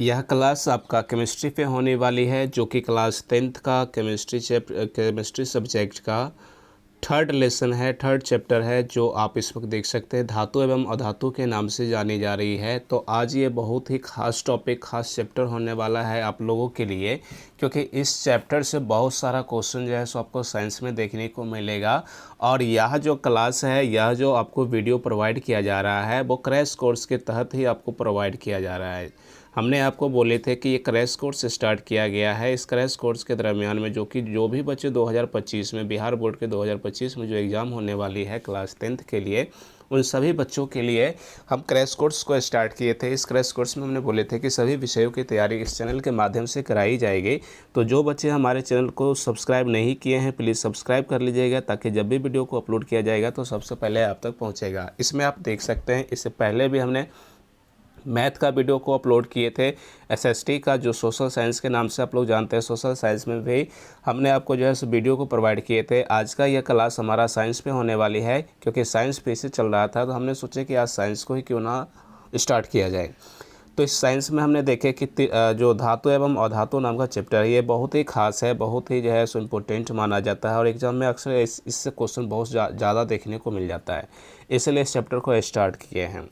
यह क्लास आपका केमिस्ट्री पे होने वाली है, जो कि क्लास 10th का केमिस्ट्री सब्जेक्ट का थर्ड लेसन है, थर्ड चैप्टर है, जो आप इस वक्त देख सकते हैं धातु एवं अधातु के नाम से जानी जा रही है। तो आज ये बहुत ही खास टॉपिक, खास चैप्टर होने वाला है आप लोगों के लिए, क्योंकि इस चैप्टर से बहुत सारा क्वेश्चन जो है सो आपको साइंस में देखने को मिलेगा। और यह जो क्लास है, यह जो आपको वीडियो प्रोवाइड किया जा रहा है, वो क्रैश कोर्स के तहत ही आपको प्रोवाइड किया जा रहा है। हमने आपको बोले थे कि ये क्रैश कोर्स स्टार्ट किया गया है। इस क्रैश कोर्स के दरमियान में जो भी बच्चे 2025 में, बिहार बोर्ड के 2025 में जो एग्ज़ाम होने वाली है क्लास 10th के लिए, उन सभी बच्चों के लिए हम क्रैश कोर्स को स्टार्ट किए थे। इस क्रैश कोर्स में हमने बोले थे कि सभी विषयों की तैयारी इस चैनल के माध्यम से कराई जाएगी। तो जो बच्चे हमारे चैनल को सब्सक्राइब नहीं किए हैं, प्लीज़ सब्सक्राइब कर लीजिएगा, ताकि जब भी वीडियो को अपलोड किया जाएगा तो सबसे पहले आप तक पहुँचेगा। इसमें आप देख सकते हैं, इससे पहले भी हमने मैथ का वीडियो को अपलोड किए थे। एसएसटी का, जो सोशल साइंस के नाम से आप लोग जानते हैं, सोशल साइंस में भी हमने आपको जो है इस वीडियो को प्रोवाइड किए थे। आज का यह क्लास हमारा साइंस पे होने वाली है, क्योंकि साइंस पे से चल रहा था, तो हमने सोचा कि आज साइंस को ही क्यों ना स्टार्ट किया जाए। तो इस साइंस में हमने देखे कि जो धातु एवं अधातु नाम का चैप्टर है, ये बहुत ही खास है, बहुत ही जो है सो इम्पोर्टेंट माना जाता है, और एग्जाम में अक्सर इससे क्वेश्चन बहुत ज़्यादा देखने को मिल जाता है। इसलिए इस चैप्टर को स्टार्ट किए हैं।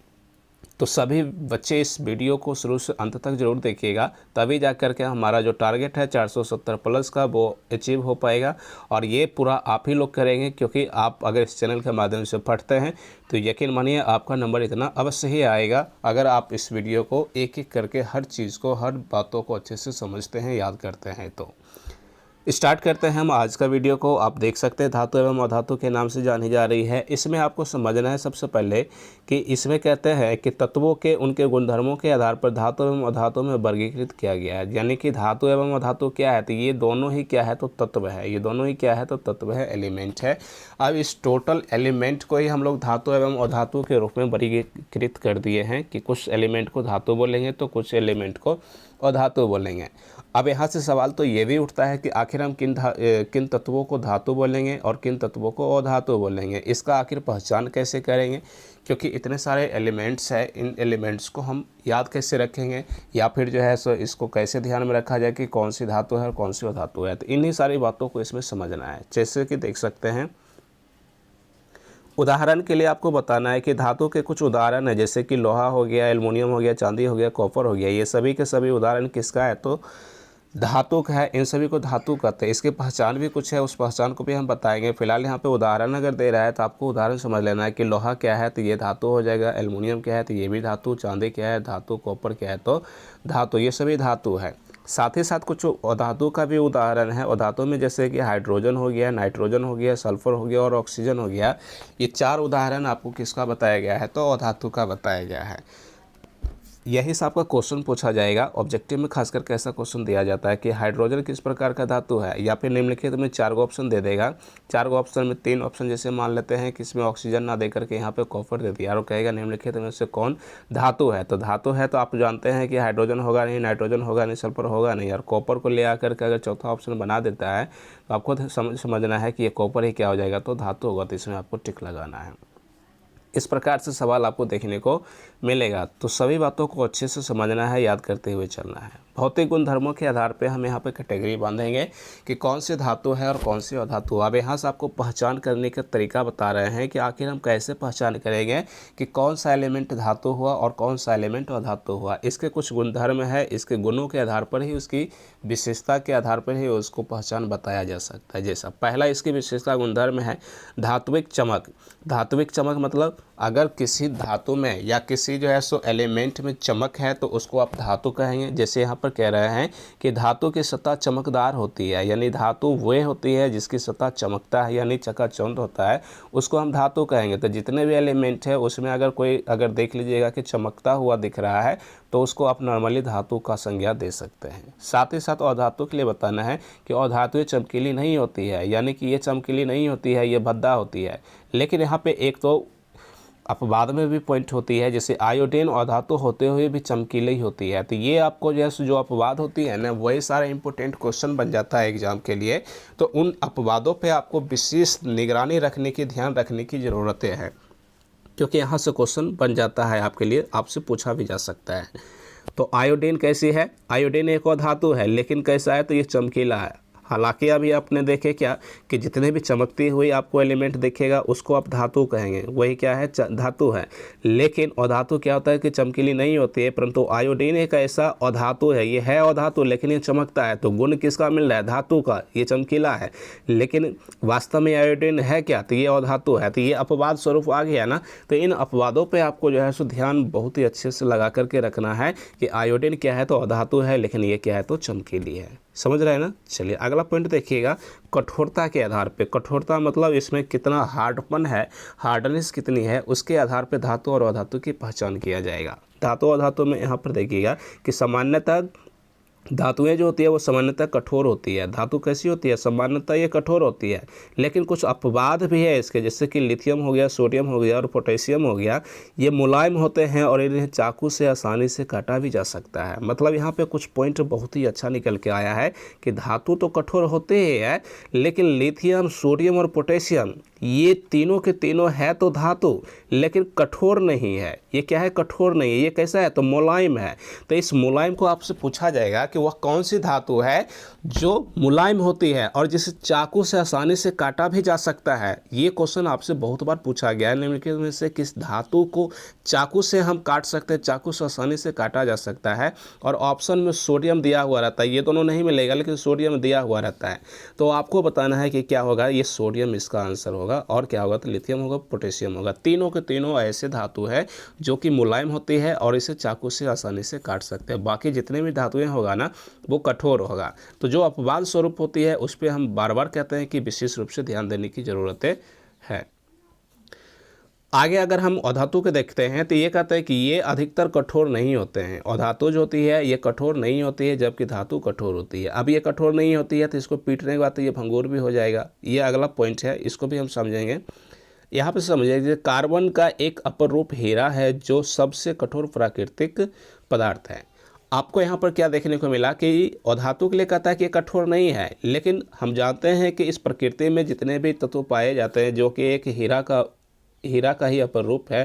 तो सभी बच्चे इस वीडियो को शुरू से अंत तक ज़रूर देखिएगा, तभी जा कर के हमारा जो टारगेट है 470 प्लस का, वो अचीव हो पाएगा। और ये पूरा आप ही लोग करेंगे, क्योंकि आप अगर इस चैनल के माध्यम से पढ़ते हैं तो यकीन मानिए आपका नंबर इतना अवश्य ही आएगा, अगर आप इस वीडियो को एक एक करके हर चीज़ को, हर बातों को अच्छे से समझते हैं, याद करते हैं। तो स्टार्ट करते हैं हम आज का वीडियो को। आप देख सकते हैं धातु एवं अधातु के नाम से जानी जा रही है। इसमें आपको समझना है सबसे पहले कि इसमें कहते हैं कि तत्वों के उनके गुणधर्मों के आधार पर धातु एवं अधातु में वर्गीकृत किया गया है। यानी कि धातु एवं अधातु क्या है, तो ये दोनों ही क्या है, तो तत्व है। ये दोनों ही क्या है, तो तत्व है, एलिमेंट है। अब इस टोटल एलिमेंट को ही हम लोग धातु एवं अधातु के रूप में वर्गीकृत कर दिए हैं, कि कुछ एलिमेंट को धातु बोलेंगे तो कुछ एलिमेंट को अधातु बोलेंगे। अब यहाँ से सवाल तो ये भी उठता है कि आखिर हम किन तत्वों को धातु बोलेंगे और किन तत्वों को अधातु बोलेंगे। इसका आखिर पहचान कैसे करेंगे, क्योंकि इतने सारे एलिमेंट्स हैं, इन एलिमेंट्स को हम याद कैसे रखेंगे, या फिर जो है सो इसको कैसे ध्यान में रखा जाए कि कौन सी धातु है और कौन सी अधातु है। तो इन्हीं सारी बातों को इसमें समझना है। जैसे कि देख सकते हैं, उदाहरण के लिए आपको बताना है कि धातु के कुछ उदाहरण है, जैसे कि लोहा हो गया, एल्युमिनियम हो गया, चांदी हो गया, कॉपर हो गया। ये सभी के सभी उदाहरण किसका है, तो धातु का है। इन सभी को धातु कहते हैं। इसकी पहचान भी कुछ है, उस पहचान को भी हम बताएंगे। फिलहाल यहाँ पे उदाहरण अगर दे रहा है तो आपको उदाहरण समझ लेना है कि लोहा क्या है, तो ये धातु हो जाएगा, एल्युमिनियम क्या है, तो ये भी धातु, चांदी क्या है धातु, कॉपर क्या है तो धातु, ये सभी धातु है। साथ ही साथ कुछ अधातु का भी उदाहरण है। अधातु में जैसे कि हाइड्रोजन हो गया, नाइट्रोजन हो गया, सल्फर हो गया और ऑक्सीजन हो गया। ये चार उदाहरण आपको किसका बताया गया है, तो अधातु का बताया गया है। यही से आपका क्वेश्चन पूछा जाएगा। ऑब्जेक्टिव में खासकर कैसा क्वेश्चन दिया जाता है कि हाइड्रोजन किस प्रकार का धातु है, या फिर निम्नलिखित में 4 गो ऑप्शन दे देगा। 4 गो ऑप्शन में 3 ऑप्शन जैसे मान लेते हैं कि इसमें ऑक्सीजन ना देकर के यहाँ पे कॉपर दे दिया, और कहेगा निम्नलिखित में से कौन धातु है। तो धातु है तो आप जानते हैं कि हाइड्रोजन होगा नहीं, नाइट्रोजन होगा नहीं, सल्फर होगा नहीं, और कॉपर को ले आकर के अगर चौथा ऑप्शन बना देता है तो आपको समझना है कि ये कॉपर ही क्या हो जाएगा, तो धातु होगा। तो इसमें आपको टिक लगाना है। इस प्रकार से सवाल आपको देखने को मिलेगा। तो सभी बातों को अच्छे से समझना है, याद करते हुए चलना है। भौतिक गुणधर्मों के आधार पे हम यहाँ पे कैटेगरी बांधेंगे कि कौन से धातु है और कौन से अधातु। अब यहाँ से आपको पहचान करने का तरीका बता रहे हैं कि आखिर हम कैसे पहचान करेंगे कि कौन सा एलिमेंट धातु हुआ और कौन सा एलिमेंट अधातु हुआ। इसके कुछ गुणधर्म है, इसके गुणों के आधार पर ही, उसकी विशेषता के आधार पर ही उसको पहचान बताया जा सकता है। जैसा पहला इसकी विशेषता गुणधर्म है धात्विक चमक। धात्विक चमक मतलब अगर किसी धातु में या किसी जो है सो एलिमेंट में चमक है तो उसको आप धातु कहेंगे। जैसे यहाँ पर कह रहे हैं कि धातु की सतह चमकदार होती है, यानी धातु वह होती है जिसकी सतह चमकता है, यानी चकाचौंध होता है, उसको हम धातु कहेंगे। तो जितने भी एलिमेंट है उसमें अगर देख लीजिएगा कि चमकता हुआ दिख रहा है तो उसको आप नॉर्मली धातु का संज्ञा दे सकते हैं। साथ ही साथ अधातु के लिए बताना है कि अधातु चमकीली नहीं होती है, यानी कि ये चमकीली नहीं होती है, ये भद्दा होती है। लेकिन यहाँ पे एक तो अपवाद में भी पॉइंट होती है, जैसे आयोडीन अधातु होते हुए भी चमकीली होती है। तो ये आपको जो अपवाद होती है ना, वही सारा इंपॉर्टेंट क्वेश्चन बन जाता है एग्जाम के लिए। तो उन अपवादों पे आपको विशेष निगरानी रखने की, ध्यान रखने की ज़रूरतें हैं, क्योंकि यहाँ से क्वेश्चन बन जाता है आपके लिए, आपसे पूछा भी जा सकता है। तो आयोडीन कैसी है, आयोडीन एक और धातु है, लेकिन कैसा है, तो ये चमकीला है। हालांकि अभी आपने देखे क्या कि जितने भी चमकती हुई आपको एलिमेंट दिखेगा उसको आप धातु कहेंगे, वही क्या है, धातु है। लेकिन अधातु क्या होता है कि चमकीली नहीं होती है, परंतु आयोडीन एक ऐसा अधातु है, ये है अधातु लेकिन ये चमकता है। तो गुण किसका मिल रहा है, धातु का, ये चमकीला है। लेकिन वास्तव में आयोडीन है क्या, तो ये अधातु है। तो ये अपवाद स्वरूप आ गया ना। तो इन अपवादों पर आपको जो है सो ध्यान बहुत ही अच्छे से लगा करके रखना है कि आयोडीन क्या है, तो अधातु है, लेकिन ये क्या है, तो चमकीली है। समझ रहे हैं ना। चलिए अगला पॉइंट देखिएगा, कठोरता के आधार पे। कठोरता मतलब इसमें कितना हार्डपन है, हार्डनेस कितनी है, उसके आधार पे धातु और अधातु की पहचान किया जाएगा। धातु और अधातु में यहाँ पर देखिएगा कि सामान्यतः धातुएं जो होती है वो सामान्यतः कठोर होती है। धातु कैसी होती है, सामान्यतः ये कठोर होती है, लेकिन कुछ अपवाद भी है इसके, जैसे कि लिथियम हो गया, सोडियम हो गया और पोटेशियम हो गया। ये मुलायम होते हैं और इन्हें चाकू से आसानी से काटा भी जा सकता है। मतलब यहाँ पे कुछ पॉइंट बहुत ही अच्छा निकल के आया है कि धातु तो कठोर होते ही है, लेकिन लिथियम, सोडियम और पोटेशियम ये तीनों के तीनों है तो धातु, लेकिन कठोर नहीं है। ये क्या है, कठोर नहीं है। ये कैसा है, तो मुलायम है। तो इस मुलायम को आपसे पूछा जाएगा कि वह कौन सी धातु है जो मुलायम होती है और जिसे चाकू से आसानी से काटा भी जा सकता है। ये क्वेश्चन आपसे बहुत बार पूछा गया है, निम्नलिखित में से किस धातु को चाकू से हम काट सकते हैं, चाकू से आसानी से काटा जा सकता है। और ऑप्शन में सोडियम दिया हुआ रहता है, ये दोनों नहीं मिलेगा लेकिन सोडियम दिया हुआ रहता है। तो आपको बताना है कि क्या होगा, ये सोडियम इसका आंसर होगा। और क्या होगा, तो लिथियम होगा, पोटेशियम होगा। तीनों के तीनों ऐसे धातु है जो कि मुलायम होती है और इसे चाकू से आसानी से काट सकते हैं। बाकी जितने भी धातुएं होगा ना वो कठोर होगा। तो जो अपवाद स्वरूप होती है उस पर हम बार बार कहते हैं कि विशेष रूप से ध्यान देने की जरूरत है। आगे अगर हम अधातु के देखते हैं तो ये कहते हैं कि ये अधिकतर कठोर नहीं होते हैं। अधातु जो होती है ये कठोर नहीं होती है, जबकि धातु कठोर होती है। अब ये कठोर नहीं होती है तो इसको पीटने के बाद तो ये भंगुर भी हो जाएगा। ये अगला पॉइंट है, इसको भी हम समझेंगे। यहाँ पे समझिए कार्बन का एक अपर रूप हीरा है जो सबसे कठोर प्राकृतिक पदार्थ है। आपको यहाँ पर क्या देखने को मिला कि अधातु के लिए कहता है कि ये कठोर नहीं है, लेकिन हम जानते हैं कि इस प्रकृति में जितने भी तत्व पाए जाते हैं जो कि एक हीरा का ही अपर रूप है,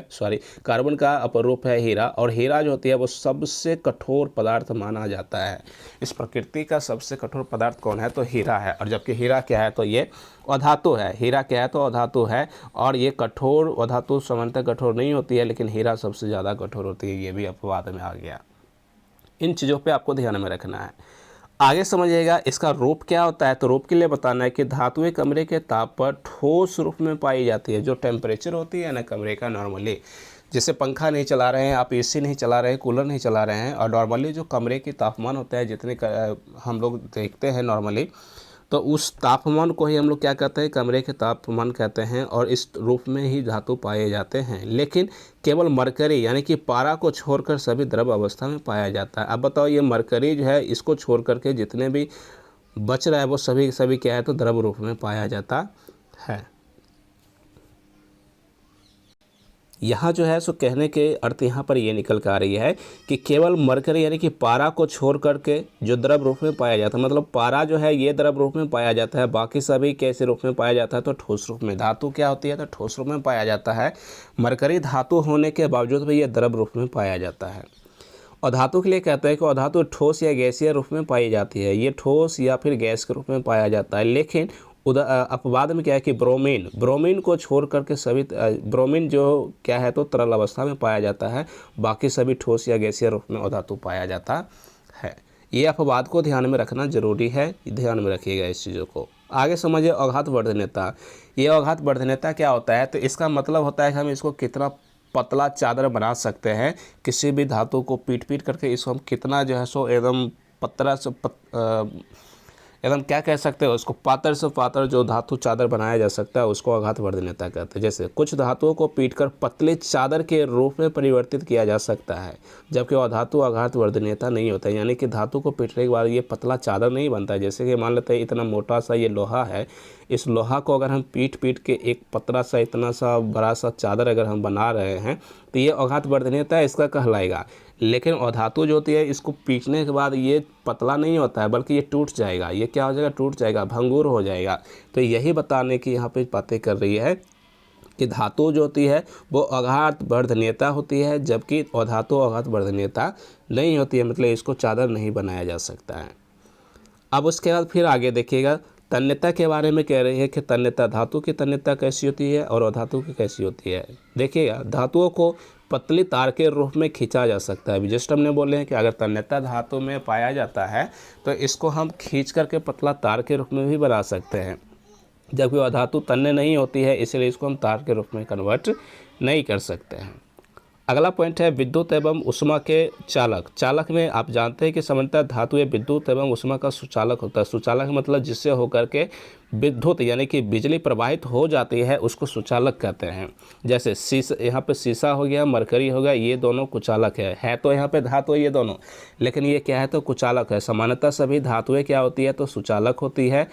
कार्बन का अपर रूप है हीरा। और हीरा जो होती है वो सबसे कठोर पदार्थ माना जाता है। इस प्रकृति का सबसे कठोर पदार्थ कौन है, तो हीरा है। और जबकि हीरा क्या है, तो ये अधातु है। हीरा क्या है, तो अधातु है। और ये कठोर, अधातु सामान्यतः कठोर नहीं होती है, लेकिन हीरा सबसे ज़्यादा कठोर होती है। ये भी अपवाद में आ गया। इन चीज़ों पे आपको ध्यान में रखना है। आगे समझिएगा इसका रूप क्या होता है। तो रूप के लिए बताना है कि धातुएं कमरे के ताप पर ठोस रूप में पाई जाती है। जो टेम्परेचर होती है ना कमरे का, नॉर्मली जैसे पंखा नहीं चला रहे हैं आप, एसी नहीं चला रहे हैं, कूलर नहीं चला रहे हैं, और नॉर्मली जो कमरे की तापमान होता है जितने हम लोग देखते हैं नॉर्मली, तो उस तापमान को ही हम लोग क्या कहते हैं, कमरे के तापमान कहते हैं। और इस रूप में ही धातु पाए जाते हैं। लेकिन केवल मरकरी यानी कि पारा को छोड़कर सभी द्रव अवस्था में पाया जाता है। अब बताओ ये मरकरी जो है इसको छोड़ करके जितने भी बच रहा है वो सभी क्या है, तो द्रव रूप में पाया जाता है। यहाँ जो है सो कहने के अर्थ यहाँ पर ये निकल कर आ रही है कि केवल मरकरी यानी कि पारा को छोड़ करके जो द्रव रूप में पाया जाता है, मतलब पारा जो है ये द्रव रूप में पाया जाता है, बाकी सभी कैसे रूप में पाया जाता है, तो ठोस रूप में। धातु क्या होती है, तो ठोस रूप में पाया जाता है। मरकरी धातु होने के बावजूद भी ये द्रव रूप में पाया जाता है। और धातु के लिए कहते हैं कि अधातु ठोस या गैसीय रूप में पाई जाती है। ये ठोस या फिर गैस के रूप में पाया जाता है। लेकिन अपवाद में क्या है कि ब्रोमीन को छोड़ करके सभी, ब्रोमीन जो क्या है तो तरल अवस्था में पाया जाता है, बाकी सभी ठोस या गैसीय रूप में अधातु पाया जाता है। ये अपवाद को ध्यान में रखना जरूरी है, ध्यान में रखिएगा इस चीज़ों को। आगे समझिए अघात वर्धनीयता। ये अघात वर्धनीयता क्या होता है, तो इसका मतलब होता है कि हम इसको कितना पतला चादर बना सकते हैं। किसी भी धातु को पीट करके इसको हम कितना जो है सो एकदम पतला से एकदम क्या कह सकते हो, उसको पातर से पातर जो धातु चादर बनाया जा सकता है उसको अघात वर्धनीयता कहते हैं। जैसे कुछ धातुओं को पीटकर पतले चादर के रूप में परिवर्तित किया जा सकता है, जबकि अधातु अघात वर्धनीयता नहीं होता है। यानी कि धातु को पीटने के बाद ये पतला चादर नहीं बनता है। जैसे कि मान लेते हैं इतना मोटा सा ये लोहा है, इस लोहा को अगर हम पीट के एक पतला सा इतना सा बड़ा सा चादर अगर हम बना रहे हैं तो ये अघात वर्धनीयता इसका कहलाएगा। लेकिन अधातु जो होती है इसको पीटने के बाद ये पतला नहीं होता है, बल्कि ये टूट जाएगा। ये क्या हो जाएगा, टूट जाएगा, भंगुर हो जाएगा। तो यही बताने की यहाँ पे बातें कर रही है कि धातु जो होती है वो अघात वर्धनीयता होती है, जबकि अधातु अघात वर्धनीयता नहीं होती है, मतलब इसको चादर नहीं बनाया जा सकता है। अब उसके बाद फिर आगे देखिएगा, तन्यता के बारे में कह रही है कि तन्यता, धातु की तन्यता कैसी होती है और अधातु की कैसी होती है। देखिएगा, धातुओं को पतली तार के रूप में खींचा जा सकता है। जस्ट हमने बोले हैं कि अगर तन्यता धातु में पाया जाता है तो इसको हम खींच करके पतला तार के रूप में भी बना सकते हैं, जबकि अधातु तन्य नहीं होती है, इसलिए इसको हम तार के रूप में कन्वर्ट नहीं कर सकते हैं। अगला पॉइंट है विद्युत एवं उष्मा के चालक। चालक में आप जानते हैं कि सामान्यतः धातु या विद्युत एवं उष्मा का सुचालक होता है। सुचालक मतलब जिससे होकर के विद्युत यानी कि बिजली प्रवाहित हो जाती है उसको सुचालक कहते हैं। जैसे शीशा, यहाँ पे शीशा हो गया, मरकरी हो गया, ये दोनों कुचालक है तो यहाँ पे धातु है ये दोनों, लेकिन ये क्या है तो कुचालक है। सामान्यतः सभी धातुएं क्या होती है तो सुचालक होती है,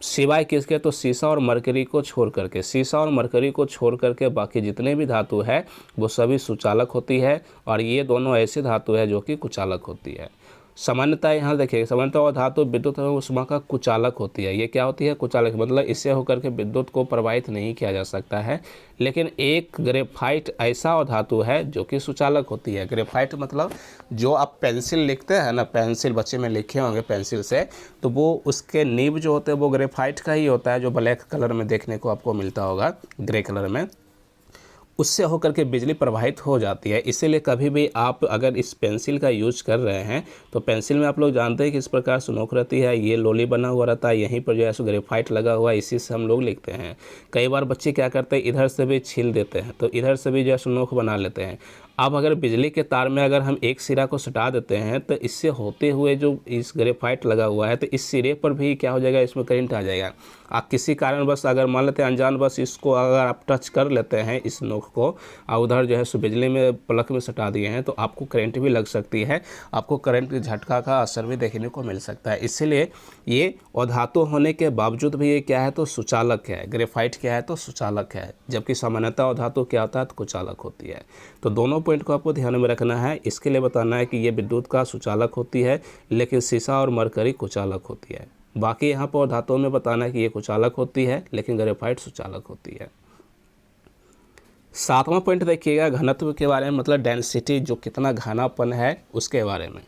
सिवाय किसके तो शीशा और मरकरी को छोड़ करके। शीशा और मरकरी को छोड़ करके बाकी जितने भी धातु है वो सभी सुचालक होती है, और ये दोनों ऐसे धातु है जो कि कुचालक होती है। सामान्यतः यहाँ देखिए, सामान्यतः धातु विद्युत एवं उष्मा का कुचालक होती है। ये क्या होती है कुचालक, मतलब इससे होकर के विद्युत को प्रवाहित नहीं किया जा सकता है। लेकिन एक ग्रेफाइट ऐसा धातु है जो कि सुचालक होती है। ग्रेफाइट मतलब जो आप पेंसिल लिखते हैं ना, पेंसिल बच्चे में लिखे होंगे पेंसिल से, तो वो उसके नीब जो होते हैं वो ग्रेफाइट का ही होता है, जो ब्लैक कलर में देखने को आपको मिलता होगा, ग्रे कलर में। उससे होकर के बिजली प्रवाहित हो जाती है। इसीलिए कभी भी आप अगर इस पेंसिल का यूज कर रहे हैं तो पेंसिल में आप लोग जानते हैं कि इस प्रकार से नोक रहती है, ये लोली बना हुआ रहता है, यहीं पर जो है सो ग्रेफाइट लगा हुआ है, इसी से हम लोग लिखते हैं। कई बार बच्चे क्या करते हैं इधर से भी छील देते हैं, तो इधर से भी जो है सो नोक बना लेते हैं। अब अगर बिजली के तार में अगर हम एक सिरा को सटा देते हैं तो इससे होते हुए जो इस ग्रेफाइट लगा हुआ है तो इस सिरे पर भी क्या हो जाएगा, इसमें करंट आ जाएगा। आप किसी कारणवश अगर मान लेते हैं अनजान बस इसको अगर आप टच कर लेते हैं इस नोक को और उधर जो है सो बिजली में प्लग में सटा दिए हैं तो आपको करंट भी लग सकती है, आपको करंट के झटका का असर भी देखने को मिल सकता है। इसीलिए ये अधातु होने के बावजूद भी ये क्या है तो सुचालक है। ग्रेफाइट क्या है तो सुचालक है, जबकि सामान्यतः अधातु क्या होता है तो कुचालक होती है। तो दोनों पॉइंट को आपको ध्यान में रखना है। इसके लिए बताना है कि ये विद्युत का सुचालक होती है, लेकिन शीशा और मरकरी कुचालक होती है। बाकी यहाँ पर धातुओं में बताना है कि ये कुचालक होती है, लेकिन ग्रेफाइट सुचालक होती है। 7वां पॉइंट देखिएगा घनत्व के बारे में, मतलब डेंसिटी, जो कितना घनापन है उसके बारे में।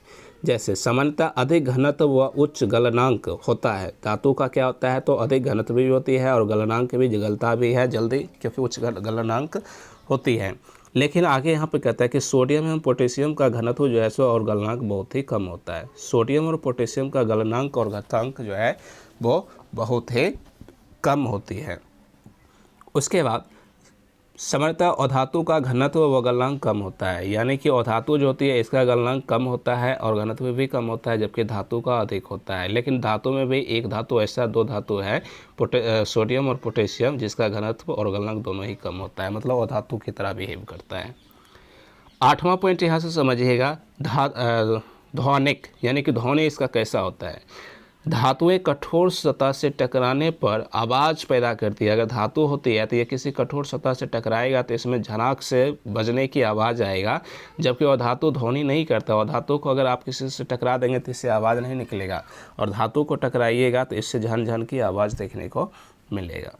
जैसे सामान्यतः अधिक घनत्व व उच्च गलनांक होता है। धातु का क्या होता है तो अधिक घनत्व भी होती है और गलनांक भी गलता भी है जल्दी, क्योंकि उच्च गलनांक होती है। लेकिन आगे यहाँ पे कहता है कि सोडियम एवं पोटेशियम का घनत्व जो है सो और गलनांक बहुत ही कम होता है। सोडियम और पोटेशियम का गलनांक और घातांक जो है वो बहुत ही कम होती है। उसके बाद सामान्यतः अधातु का घनत्व व गलनांक कम होता है, यानी कि अधातु जो होती है इसका गलनांक कम होता है और घनत्व भी कम होता है, जबकि धातु का अधिक होता है। लेकिन धातु में भी एक धातु ऐसा, दो धातु है सोडियम और पोटेशियम, जिसका घनत्व और गलनांक दोनों ही कम होता है, मतलब अधातु की तरह बिहेव करता है। 8वां पॉइंट यहाँ से समझिएगा ध्वनिक, यानी कि ध्वनि इसका कैसा होता है। धातुएं कठोर सतह से टकराने पर आवाज़ पैदा करती है। अगर धातु होती है तो ये किसी कठोर सतह से टकराएगा तो इसमें झनाक से बजने की आवाज़ आएगा, जबकि वह धातु ध्वनि नहीं करता। और धातु को अगर आप किसी से टकरा देंगे तो इससे आवाज़ नहीं निकलेगा, और धातु को टकराइएगा तो इससे झन झन की आवाज़ देखने को मिलेगा।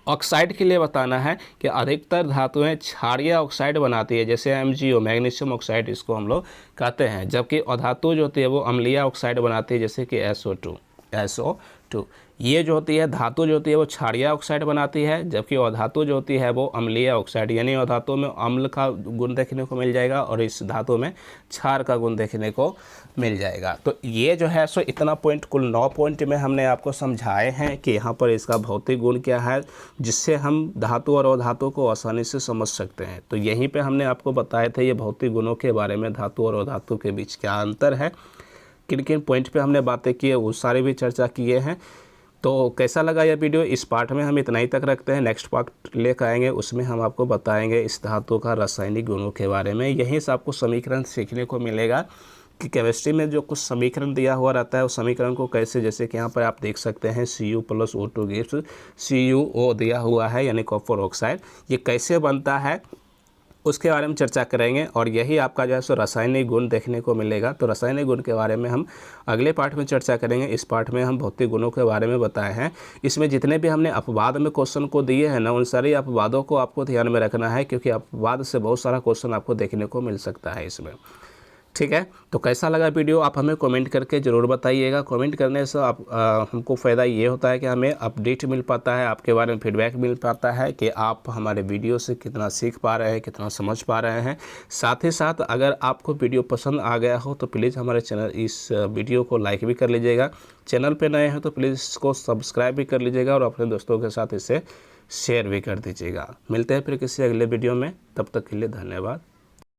ऑक्साइड के लिए बताना है कि अधिकतर धातुएं क्षारीय ऑक्साइड बनाती है, जैसे MgO मैग्नीशियम ऑक्साइड इसको हम लोग कहते हैं, जबकि अधातु जो होती है वो अम्लीय ऑक्साइड बनाती है, जैसे कि SO2। ये जो होती है धातु जो होती है वो क्षारीय ऑक्साइड बनाती है, जबकि अधातु जो होती है वो अम्लीय ऑक्साइड, यानी अधातु में अम्ल का गुण देखने को मिल जाएगा और इस धातु में क्षार का गुण देखने को मिल जाएगा। तो ये जो है सो इतना पॉइंट, कुल 9 पॉइंट में हमने आपको समझाए हैं कि यहाँ पर इसका भौतिक गुण क्या है, जिससे हम धातु और अधातु को आसानी से समझ सकते हैं। तो यहीं पर हमने आपको बताए थे ये भौतिक गुणों के बारे में, धातु और अधातु के बीच क्या अंतर है, किन किन पॉइंट पे हमने बातें की है, वो सारे भी चर्चा किए हैं। तो कैसा लगा यह वीडियो, इस पार्ट में हम इतना ही तक रखते हैं। नेक्स्ट पार्ट लेकर आएंगे, उसमें हम आपको बताएंगे इस धातु का रासायनिक गुणों के बारे में। यहीं से आपको समीकरण सीखने को मिलेगा कि केमिस्ट्री में जो कुछ समीकरण दिया हुआ रहता है उस समीकरण को कैसे, जैसे कि यहाँ पर आप देख सकते हैं Cu + O2 गिव्स CuO दिया हुआ है, यानी कॉपर ऑक्साइड, ये कैसे बनता है उसके बारे में चर्चा करेंगे। और यही आपका जो है सो रासायनिक गुण देखने को मिलेगा। तो रासायनिक गुण के बारे में हम अगले पार्ट में चर्चा करेंगे। इस पार्ट में हम भौतिक गुणों के बारे में बताए हैं। इसमें जितने भी हमने अपवाद में क्वेश्चन को दिए हैं ना, उन सारे अपवादों को आपको ध्यान में रखना है, क्योंकि अपवाद से बहुत सारा क्वेश्चन आपको देखने को मिल सकता है इसमें। ठीक है, तो कैसा लगा वीडियो आप हमें कमेंट करके ज़रूर बताइएगा। कमेंट करने से हमको फ़ायदा ये होता है कि हमें अपडेट मिल पाता है, आपके बारे में फीडबैक मिल पाता है कि आप हमारे वीडियो से कितना सीख पा रहे हैं, कितना समझ पा रहे हैं। साथ ही साथ अगर आपको वीडियो पसंद आ गया हो तो प्लीज़ हमारे चैनल इस वीडियो को लाइक भी कर लीजिएगा। चैनल पर नए हैं तो प्लीज़ इसको सब्सक्राइब भी कर लीजिएगा और अपने दोस्तों के साथ इसे शेयर भी कर दीजिएगा। मिलते हैं फिर किसी अगले वीडियो में, तब तक के लिए धन्यवाद।